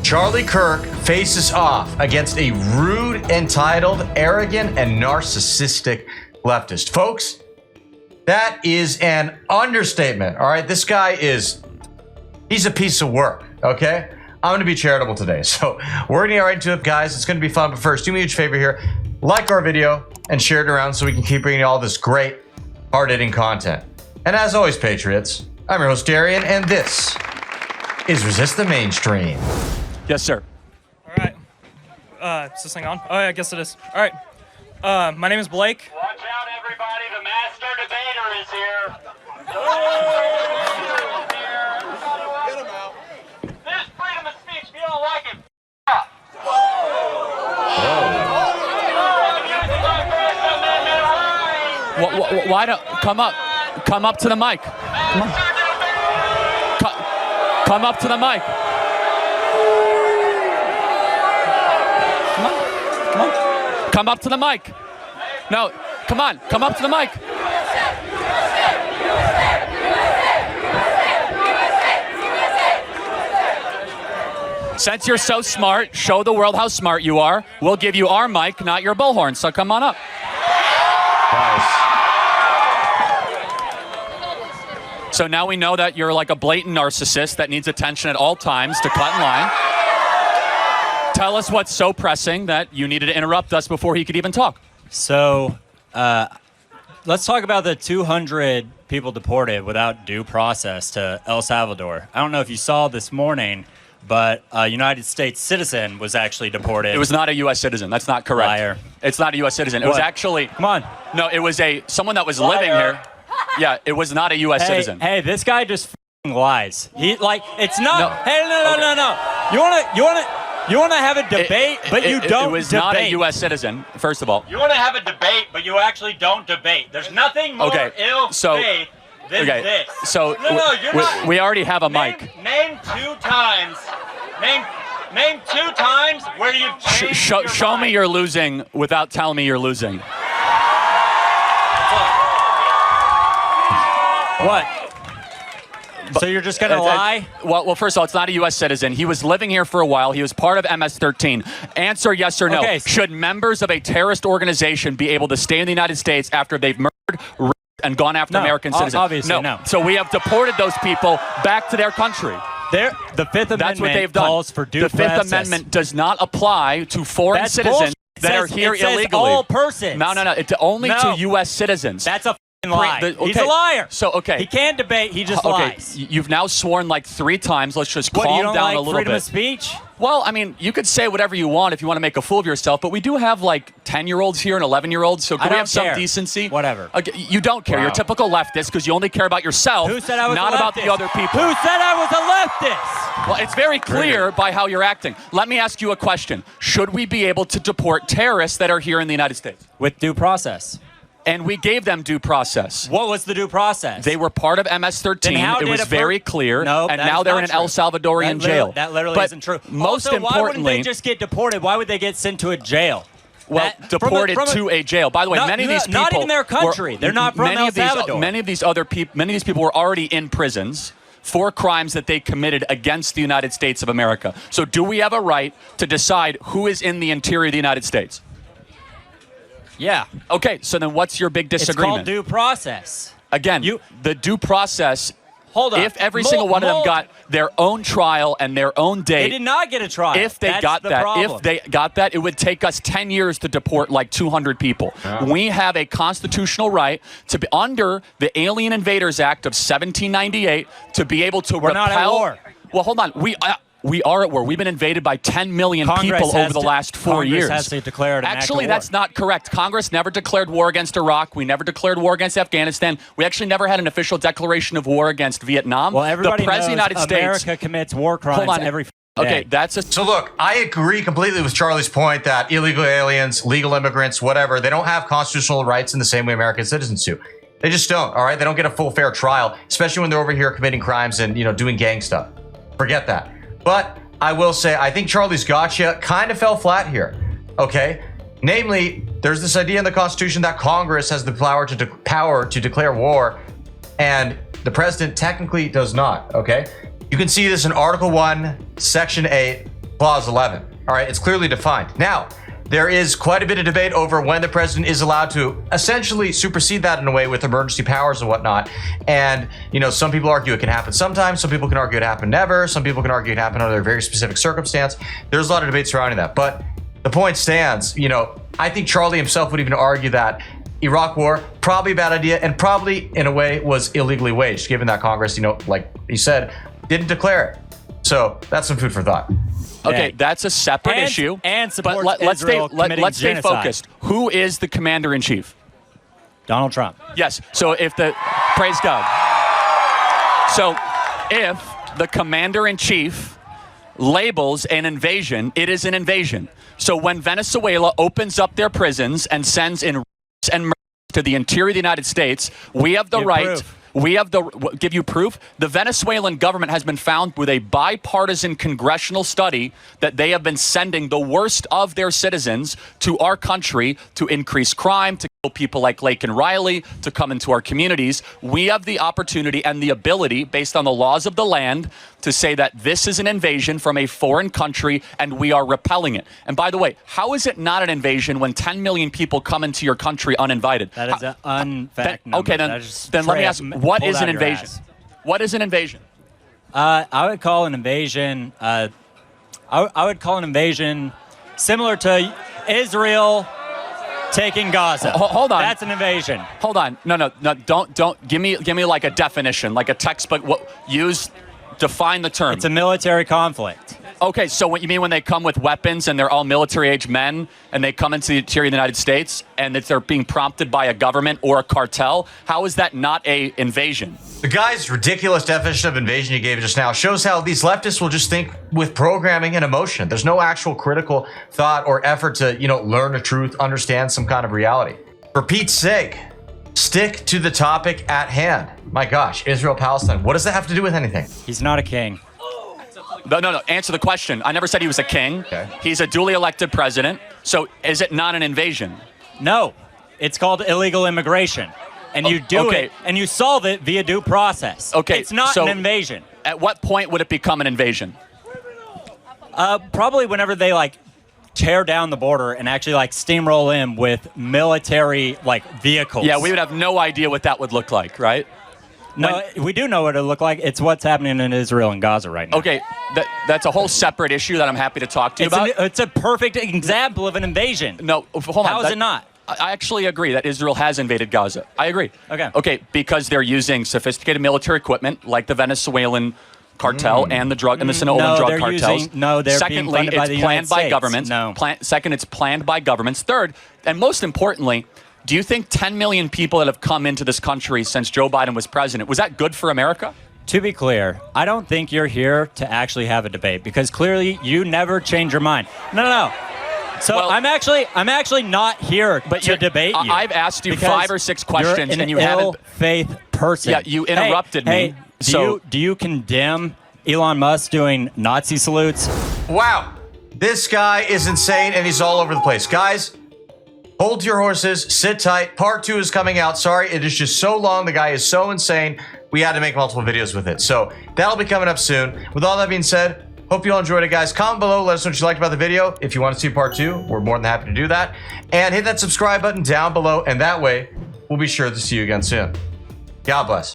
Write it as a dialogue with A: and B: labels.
A: Charlie Kirk faces off against a rude, entitled, arrogant, and narcissistic leftist. Folks, that is an understatement, all right? This guy he's a piece of work, okay? I'm going to be charitable today, so we're going to get right into it, guys. It's going to be fun, but first, do me a huge favor here. Like our video and share it around so we can keep bringing you all this great, hard-hitting content. And as always, Patriots, I'm your host, Darian, and this is Resist the Mainstream.
B: Yes, sir.
C: All right. Is this thing on? Oh, yeah, I guess it is. All right. My name is Blake.
D: Watch out, everybody. The master debater is here. Get him out. This is freedom of speech. If you don't like it, up.
B: Why don't come up to the mic? Come up to the mic. Come up to the mic. No, come on, come up to the mic. Since you're so smart, show the world how smart you are. We'll give you our mic, not your bullhorn, so come on up.
A: Nice.
B: So now we know that you're like a blatant narcissist that needs attention at all times to cut in line. Tell us what's so pressing that you needed to interrupt us before he could even talk.
E: So, let's talk about the 200 people deported without due process to El Salvador. I don't know if you saw this morning, but a United States citizen was actually deported.
B: It was not a U.S. citizen. That's not correct.
E: Liar.
B: It's not a U.S. citizen. It was actually...
E: Come on.
B: No, it was someone that was living here. Yeah, it was not a U.S. citizen.
E: Hey, this guy just f***ing lies. It's not...
B: No.
E: Hey, no. You wanna have a debate, but you don't
B: It was
E: debate.
B: not a U.S. citizen, first of all.
D: You want to have a debate, but you actually don't debate. There's nothing more ill-faith than this.
B: So
D: you're not.
B: we already have a mic.
D: Name 2 times. Name 2 times where you've changed your
B: Show me
D: mind.
B: you're losing without telling me you're losing.
E: What? So you're just gonna lie?
B: Well, first of all, it's not a U.S. citizen. He was living here for a while. He was part of MS-13. Answer yes or no.
E: Okay.
B: Should members of a terrorist organization be able to stay in the United States after they've murdered, raped, and gone after American citizens?
E: Obviously, no.
B: So we have deported those people back to their country.
E: The Fifth Amendment
B: That's what they've done.
E: calls for due process.
B: The Fifth Amendment does not apply to foreign citizens that are here
E: it says
B: illegally.
E: all persons.
B: No. It's only to U.S. citizens.
E: That's a f***ing lie. He's a liar.
B: So, okay.
E: He can't debate. He just lies.
B: You've now sworn like 3 times. Let's just
E: What,
B: calm
E: you don't
B: down
E: like
B: a little
E: freedom
B: bit.
E: of speech?
B: Well, I mean, you could say whatever you want if you want to make a fool of yourself, but we do have like 10-year-olds here and 11-year-olds, so can we have some decency?
E: Whatever.
B: Okay, you don't care.
E: Wow.
B: You're a typical leftist because you only care about yourself,
E: Who said I was
B: not
E: a
B: about the
E: leftist?
B: other people.
E: Who said I was a leftist?
B: Well, it's very clear by how you're acting. Let me ask you a question. Should we be able to deport terrorists that are here in the United States?
E: With due process.
B: And we gave them due process.
E: What was the due process?
B: They were part of MS-13.
E: Then how
B: It
E: did
B: was very clear.
E: No,
B: and
E: that
B: now
E: is
B: they're
E: not
B: in an
E: true.
B: El Salvadorian jail.
E: That literally
B: But
E: isn't true.
B: Most
E: also,
B: importantly,
E: why wouldn't they just get deported? Why would they get sent to a jail?
B: Well, deported to a jail. By the way, many of these people
E: not in their country. They're not from El Salvador.
B: Many of these people were already in prisons for crimes that they committed against the United States of America. So do we have a right to decide who is in the interior of the United States?
E: Yeah.
B: Okay, so then what's your big disagreement?
E: It's called due process.
B: Again, the due process,
E: Hold on.
B: if every single one of them got their own trial and their own date.
E: They did not get a trial.
B: If they got that, it would take us 10 years to deport like 200 people. Yeah. We have a constitutional right to be under the Alien Invaders Act of 1798 to be able to
E: We're not at war.
B: Well, hold on. We are at war. We've been invaded by 10 million people over the last 4 years.
E: Congress has to declare an act of
B: Actually,
E: war.
B: that's not correct. Congress never declared war against Iraq. We never declared war against Afghanistan. We actually never had an official declaration of war against Vietnam.
E: Well, everybody
B: the President
E: knows
B: of the United
E: America
B: States
E: commits war crimes every day.
B: Okay, that's a...
A: So look, I agree completely with Charlie's point that illegal aliens, legal immigrants, whatever, they don't have constitutional rights in the same way American citizens do. They just don't, all right? They don't get a full fair trial, especially when they're over here committing crimes and, doing gang stuff. Forget that. But I will say, I think Charlie's gotcha kind of fell flat here, okay? Namely, there's this idea in the Constitution that Congress has the power to declare war, and the president technically does not, okay? You can see this in Article 1, Section 8, Clause 11. All right, it's clearly defined. Now, there is quite a bit of debate over when the president is allowed to essentially supersede that in a way with emergency powers and whatnot. And, you know, some people argue it can happen sometimes. Some people can argue it happened never. Some people can argue it happened under a very specific circumstance. There's a lot of debate surrounding that. But the point stands, you know, I think Charlie himself would even argue that Iraq war, probably a bad idea, and probably in a way was illegally waged, given that Congress, you know, like he said, didn't declare it. So that's some food for thought.
B: Okay, that's a separate issue.
E: And supports
B: but let's
E: let's
B: stay focused. Who is the commander in chief?
E: Donald Trump.
B: Yes. So praise God. So if the commander in chief labels an invasion, it is an invasion. So when Venezuela opens up their prisons and sends in and murder to the interior of the United States, we have the right.
E: Proof.
B: We have give you proof. The Venezuelan government has been found with a bipartisan congressional study that they have been sending the worst of their citizens to our country to increase crime, to kill people like Lake and Riley, to come into our communities. We have the opportunity and the ability, based on the laws of the land, to say that this is an invasion from a foreign country and we are repelling it. And by the way, how is it not an invasion when 10 million people come into your country uninvited?
E: That is an unfact number.
B: Okay, then let me ask, what is an invasion? What is an invasion?
E: I would call an invasion. I would call an invasion similar to Israel taking Gaza.
B: Hold on.
E: That's an invasion.
B: Hold on. No. Don't give me like a definition, like a textbook. Define the term.
E: It's a military conflict.
B: Okay, so what you mean when they come with weapons and they're all military-age men and they come into the interior of the United States and that they're being prompted by a government or a cartel? How is that not a invasion?
A: The guy's ridiculous definition of invasion you gave just now shows how these leftists will just think with programming and emotion. There's no actual critical thought or effort to, you know, learn the truth, understand some kind of reality. For Pete's sake, stick to the topic at hand. My gosh, Israel, Palestine. What does that have to do with anything?
E: He's not a king.
B: No. Answer the question. I never said he was a king.
A: Okay.
B: He's a duly elected president. So is it not an invasion?
E: No. It's called illegal immigration. And you do it, and you solve it via due process.
B: Okay.
E: It's not an invasion.
B: At what point would it become an invasion?
E: Probably whenever they, tear down the border and actually, steamroll in with military, vehicles.
B: Yeah, we would have no idea what that would look like, right?
E: No, we do know what it look like. It's what's happening in Israel and Gaza right now.
B: Okay, that's a whole separate issue that I'm happy to talk to you about.
E: It's a perfect example of an invasion.
B: No, hold on.
E: How is it not?
B: I actually agree that Israel has invaded Gaza. I agree.
E: Okay,
B: because they're using sophisticated military equipment like the Venezuelan cartel and the drug and the Sinaloan drug cartels.
E: They're being funded by the United States.
B: Governments. Second, it's planned by governments. Third, and most importantly, do you think 10 million people that have come into this country since Joe Biden was president, was that good for America?
E: To be clear, I don't think you're here to actually have a debate because clearly you never change your mind. No. So well, I'm actually not here to debate you.
B: I've asked you 5 or 6 questions and you haven't.
E: Faith person.
B: Yeah, you interrupted me.
E: Do you condemn Elon Musk doing Nazi salutes?
A: Wow, this guy is insane and he's all over the place, guys. Hold your horses, sit tight. Part 2 is coming out. Sorry, it is just so long. The guy is so insane. We had to make multiple videos with it. So that'll be coming up soon. With all that being said, hope you all enjoyed it, guys. Comment below. Let us know what you liked about the video. If you want to see part 2, we're more than happy to do that. And hit that subscribe button down below. And that way, we'll be sure to see you again soon. God bless.